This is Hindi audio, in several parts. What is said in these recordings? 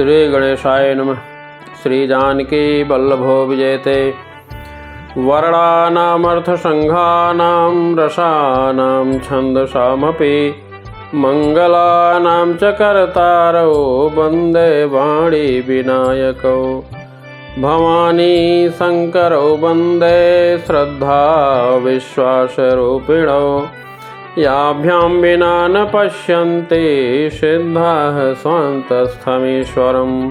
श्री गणेशाय नमः। श्री जानकी वल्लभो विजयते। वर्णानामर्थसंघानां रसानां छन्दसामपि मंगलानां च कर्तारौ वन्दे वाणी विनायकौ। भवानी शंकरौ वन्दे श्रद्धा विश्वासरूपिणौ। याभ्यां विना न पश्यन्ति सिद्धाः स्वान्तस्थमीश्वरम्।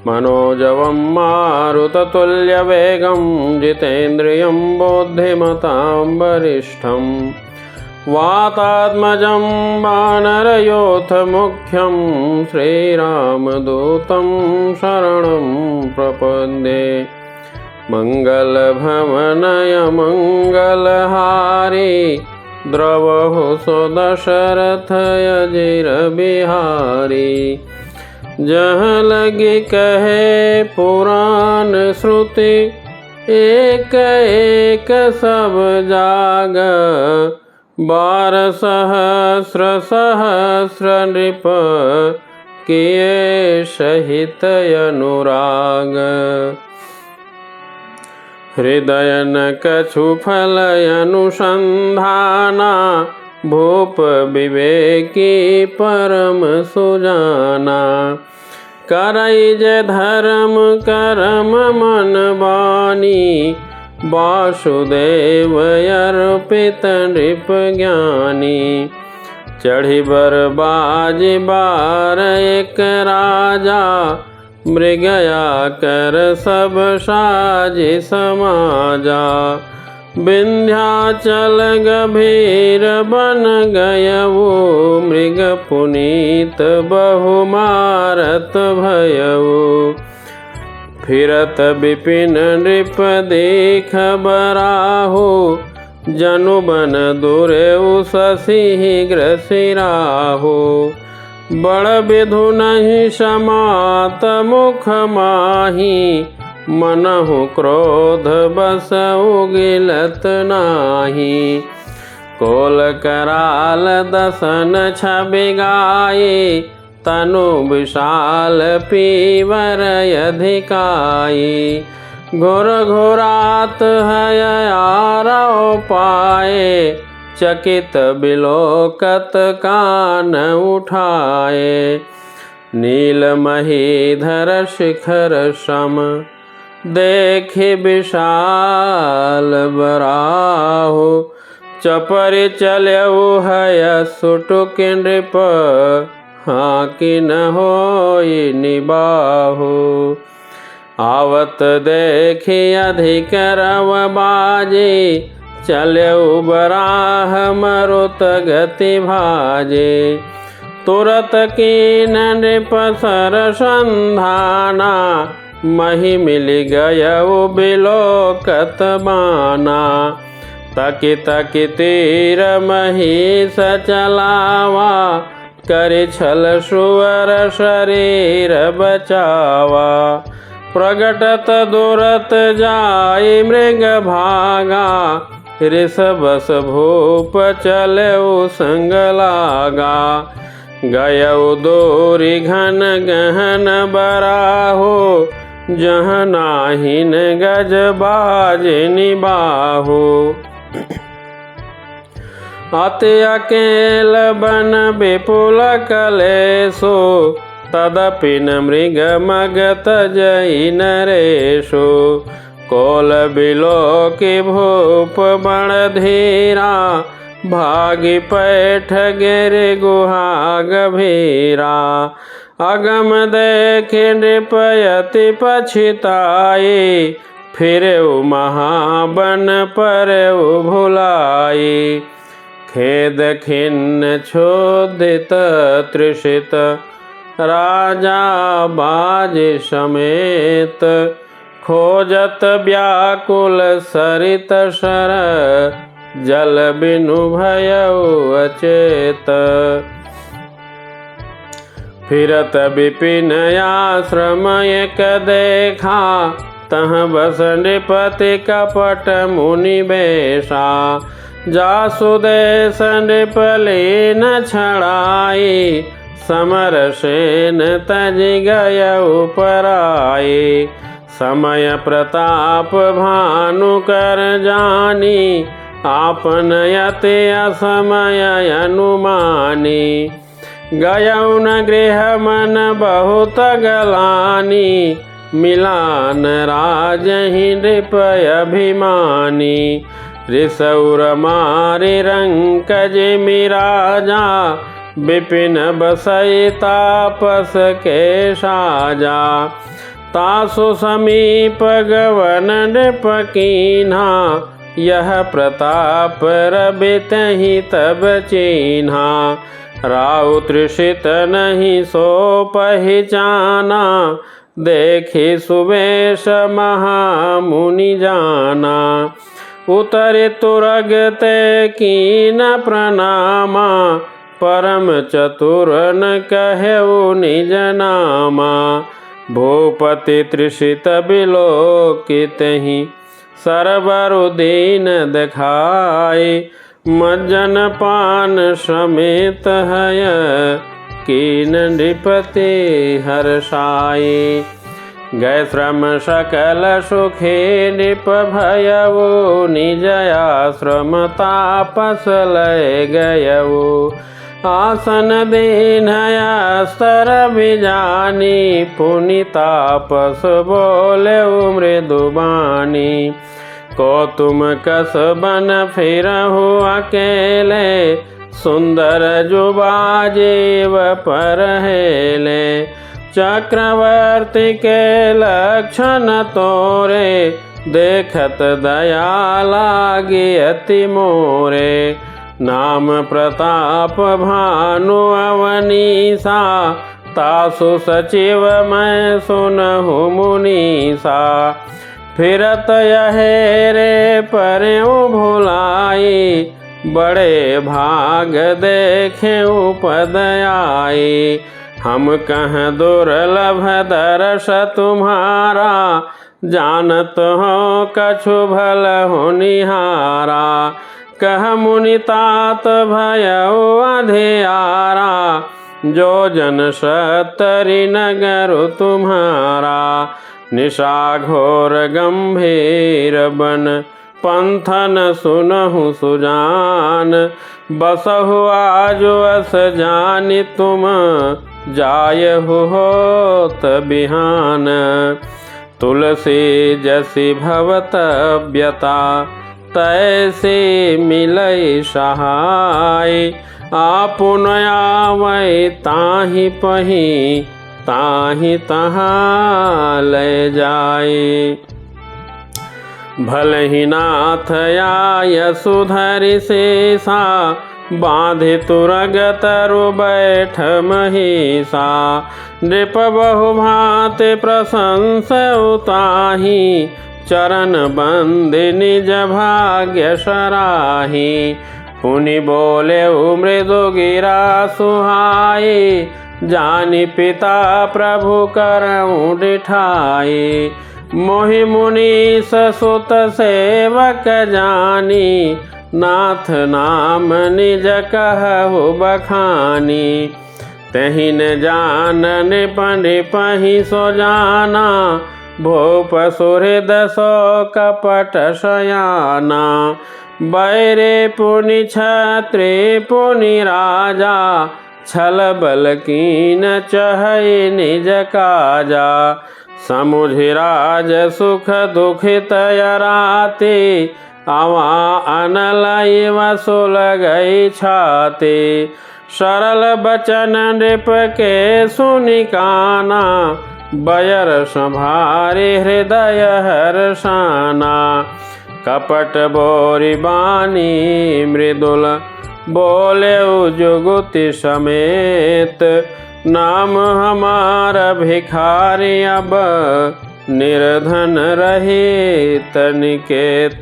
मनोजवं मारुततुल्यवेगं जितेन्द्रियं बुद्धिमतां वरिष्ठं। वातात्मजं वानरयोथमुख्यं श्रीरामदूतं शरणं प्रपद्ये। मङ्गलभवनय मङ्गलहारी द्रवहु सुदशरथयजिरबिहारी। जहाँ लगी कहे पुराण श्रुति एक एक सब जाग। 12 सहस्र नृप किए सहित अनुराग। हृदय न कछु फल अनुसंधाना। भूप विवेकी परम सुजाना। करई जे धर्म करम मन बानी। वासुदेव अर्पित नृप ज्ञानी। चढ़ी बरबाजी बार एक राजा। मृगया कर सब साजी समाजा। विंध्याचल गभीर बन गयऊ। मृग पुनीत बहु मारत भयऊ। फिरत विपिन नृप देख बराहु। जनु बन दुरेउ शशीघ्र सिराहु। बड़ विधु नहीं समात मुख माही। मनहु क्रोध बसउ गिलत नाही। कोल कराल दसन छबि गाये। तनु विशाल पीवर अधिकाई। घोर घोरात है आरव पाए। चकित बिलोकत कान उठाए। नील महीधर शिखर सम देखि विशाल बराहु। चपरि चलऊ है सुटुक नृप हाकि न होई निबाहु। आवत देखि अधिक रव बाजे। चलऊ बराह मरुत गति भाजे। तुरत कीन नृप सर संधाना। मही मिल गयऊ बिलोकत बाना। तकि तकि तीर महीस चलावा। करि छल सुअर शरीर बचावा। प्रगटत दुरत जाय मृग भागा। ऋषभस भूप चलऊ संग लागा। गयऊ दोरी घन गहन बराहो। जहाँ नाहिन गज बाज निबाहो। अति अकेल बन विपुल कलेशो। तदपि न मृग मगत जई नरेशो। कोल बिलोकि भूप बण धीरा। भागी पैठ गिर गुहा गभीरा। अगम देखे नृपयति पछिताई। फिरेउ महाबन परेउ भुलाई। खेद खिन्न क्षोधित तृषित राजा बाज समेत। खोजत व्याकुल सरित सर जल बिनु भयउ अचेत। फिरत विपिन आश्रम एक देखा। तह बस नृपति कपट मुनि बेशा। जासुदेश नृप लीन छड़ाई। समरसेन तज गयउ पराए। समय प्रताप भानु कर जानी, आपन यति असमय अनुमानी। गयउ न गृह मन बहुत गलानी, मिलान राजहि नृप अभिमानी। ऋसौर मारि रंकज मिराजा, विपिन बसई तापस के साजा। तासु समीप गवन नृप कीन्हा, यह प्रताप रबितहि तब चीन्हा। राउ तृषित नहीं सो पहिचाना, देखि सुवेश महामुनि जाना। उतरि तुरग ते कीन प्रणामा, परम चतुर न कहेउ निज नामा। भूपति तृषित बिलोकितहि, सरबरु दीन देखाए। मज्जन पान समेत हय, कीन नृपति हर्षाए। गए श्रम सकल सुखे नृप भयउ, निज आश्रम तापस लय गयउ। आसन दीन्हय अस्तर बिजानी, पुनि तापस बोलेउ मृदुबानी। को तुम कस बन फिरहु अकेले, सुंदर जुबा जीव पर हेले। चक्रवर्ती के लक्षण तोरे, देखत दया लागी अति मोरे। नाम प्रताप भानु अवनीसा, तासु सचिव मैं सुनहु मुनीसा। फिरत यहेरे पर्यु भुलाई, बड़े भाग देखेउ पद आई। हम कह दुर्लभ दर्श तुम्हारा, जानत हो कछु भल हो निहारा। कह मुनि तात भयउ अधियारा, जो जन सत्तरि नगरु तुम्हारा। निशा घोर गंभीर बन, पंथन सुनहु सुजान। बसहु आजु अस जानि तुम, जायहु होत बिहान। तुलसी जसि भवतव्यता, तैसी मिलई सहाय। आपुन आवै ताहि पही, ताहि तहाँ ले जाए। भलहि नाथ आय सुधरि शेषा, बांधि तुरग तरु बैठ महिषा। नृप बहु भांति प्रशंसउ ताहि, चरण बंदि निज भाग्य सराहि। पुनि बोलेउ मृदु गिरा सुहाई, जानि पिता प्रभु करऊँ डिठाई। मोहि मुनीस सुत सेवक जानी, नाथ नाम निज कहु बखानी। तहि न जान नृप नृपहि सो जाना, भूप सुहृद सो कपट शयाना। बैरे पुनि क्षत्रि पुनि राजा, छल बल कीन चहै निज काजा। समुझि राज सुख दुखित राति, आवा अनल वसुल गई छाति। सरल बचन नृप के सुनि काना, बयर संभारि हृदय हर्षाना। कपट बोरि बानी मृदुल, बोलेउ जुगुति समेत। नाम हमार भिखारी अब, निर्धन रहित निकेत।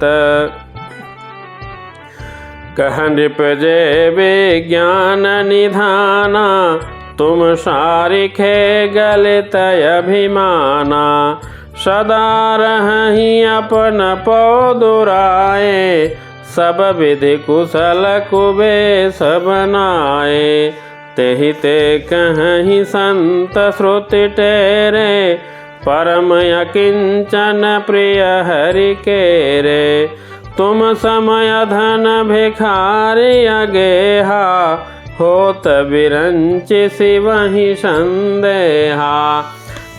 कह नृप जे विज्ञान निधाना, तुम सारिखे गलित अभिमाना। सदा रहहि अपन पौ दुराए, सब विधि कुशल कुबेश बनाए। तेहि ते कहीं संत श्रुति टेरे, परम अकिंचन प्रिय हरि केरे। तुम समय धन भिखारी अगेहा, होत बिरंच शिवहि संदेहा।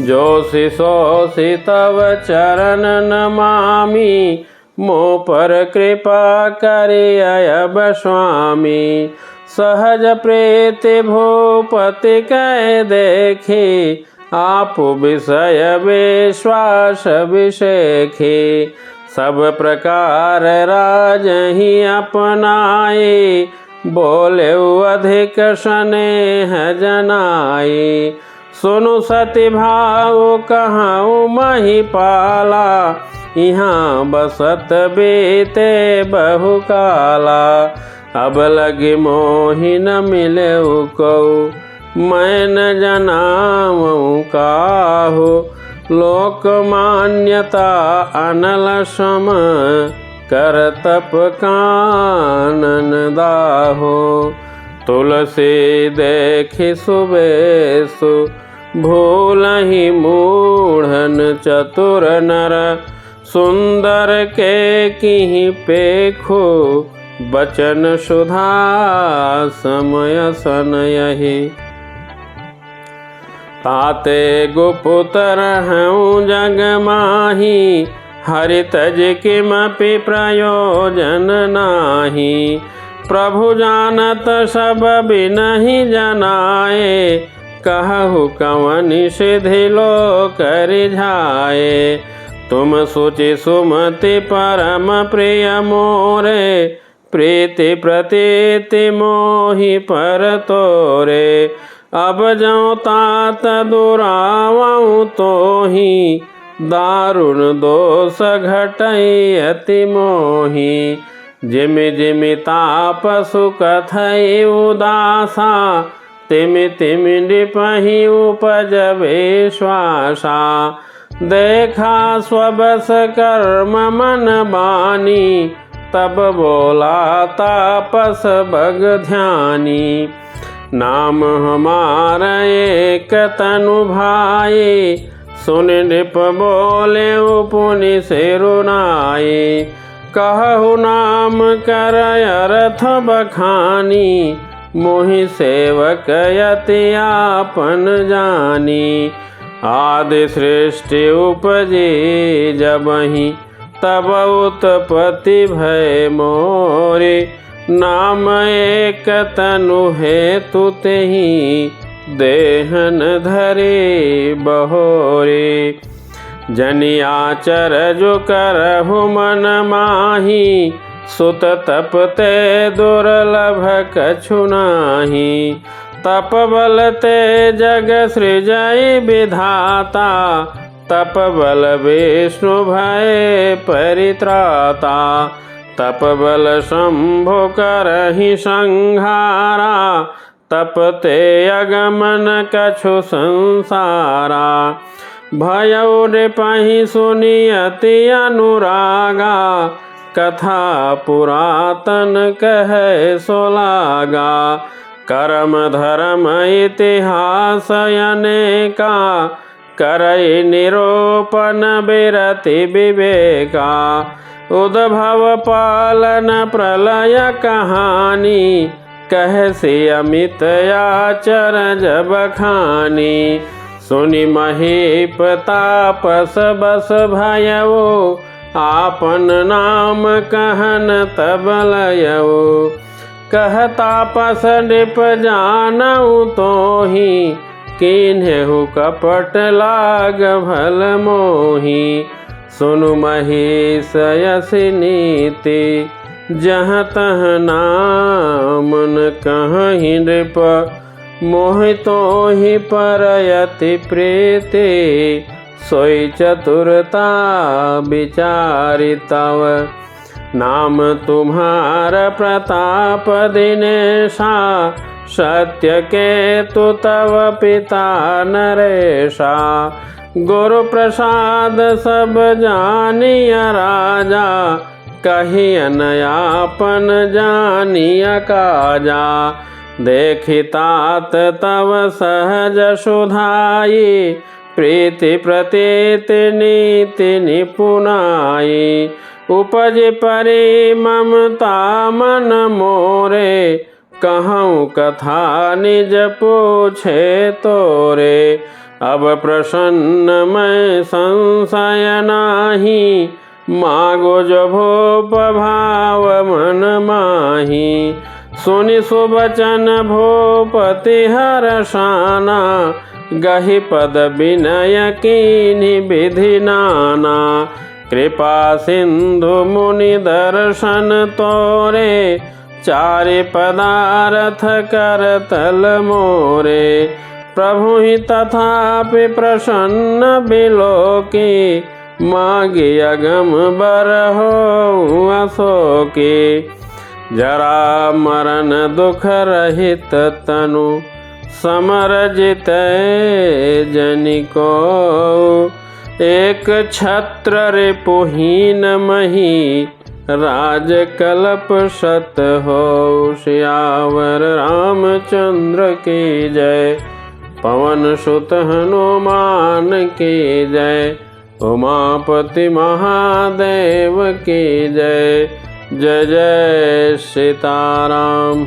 जोसि सोसि तव चरण नमामि, मो पर कृपा करिअब स्वामी। सहज प्रीति भूपति कै देखी, आप विषय विश्वास विषेखी। सब प्रकार राजहि अपनाए, बोले अधिक स्नेह जनाए। सुनु सति भाव कहूँ महिपाला, यहाँ बसत बीते बहु काला। अब लगी मोहि न मिले कऊ, मैं न जनाऊँ काहू। लोक मान्यता अनल सम, कर तप कानन दाहो। तुलसी देखि सुबेसु, भूलहि मूढ़न चतुर नर। सुंदर के किहि पेखो, बचन सुधा समय सनयहि। ताते गुप्त रहूँ जग माही, हरि तज किमपि प्रयोजन नाही। प्रभु जानत सब बिनहि जनाए, कहु कवन सिद्धि लोक रिझाए। तुम सुचि सुमति परम प्रिय मोरे, प्रीति प्रतीति मोहि पर तोरे। अब जौ तात दुरावऊँ तोहि, दारुण दोष घटई अति मोहि। जिमि जिमि ताप सुख थई उदासा, तिमि तिमि नृपहि उपजबे श्वासा। देखा स्वबस कर्म मन बानी, तब बोला तापस बग ध्यानी। नाम हमार एक तनु भाई, सुन नृप बोले पुनि सिरुनाई। कहु नाम कर अर्थ बखानी, मोहि सेवक यति आपन जानी। आदि सृष्टि उपजी जबहि, तब उत्पत्ति भय मोरे। नाम एक तनु हेतु तेहि, देहन धरे बहोरे। जनियाचर जो करहु मन माही, सुत तप ते दुर्लभ कछु नाही। तप बल ते जग सृजई विधाता, तप बल विष्णु भय परित्राता। तप बल शंभु करहि संहारा, तप ते अगमन कछु संसारा। भयउ नृपहि सुनि अति अनुरागा, कथा पुरातन कहे सो लागा। कर्म धर्म इतिहास अनेका, करई निरूपण बिरति विवेका। उद्भव पालन प्रलय कहानी, कहसी अमित आचरज बखानी। सुनि महीप तापस बस भयउ, आपन नाम कहन तब लयउ। कह तापस नृप जानऊ तोहि, किन्हु कपट लाग भल मोहि। सुनु महीष यसि नीति, जहाँ तहाँ नाम न कहहि नृप। मोहि तोहि पर यति प्रीति, सोई चतुरता विचारि तव। नाम तुम्हार प्रताप दिनेशा, सत्य केतु तव पिता नरेशा। गुरु प्रसाद सब जानिय राजा, कहियन आपन जानिय काजा। देखितात तव सहज सुधाई, प्रीति प्रतीत नीति निपुनाई। उपज परि ममता मन मोरे, कहूँ कथा निज पूछे तोरे। अब प्रसन्न मैं संशय नाही, मागो जो भूप भाव मन माही। सुनि सुबचन भूपति हरषाना, गहि पद विनय कीन्हि विधि नाना। कृपा सिंधु मुनि दर्शन तोरे, चारि पदारथ कर तल मोरे। प्रभु ही तथापि प्रसन्न बिलोकी, मागी अगम बरहो अशोकी। जरा मरण दुख रहित तनु, समर जितै जनिको। एक छत्र रिपुहीन मही, राज कल्प सत हो। सियावर रामचंद्र की जय, पवन सुत हनुमान की जय। उमापति महादेव की जय। जय जय सीताराम।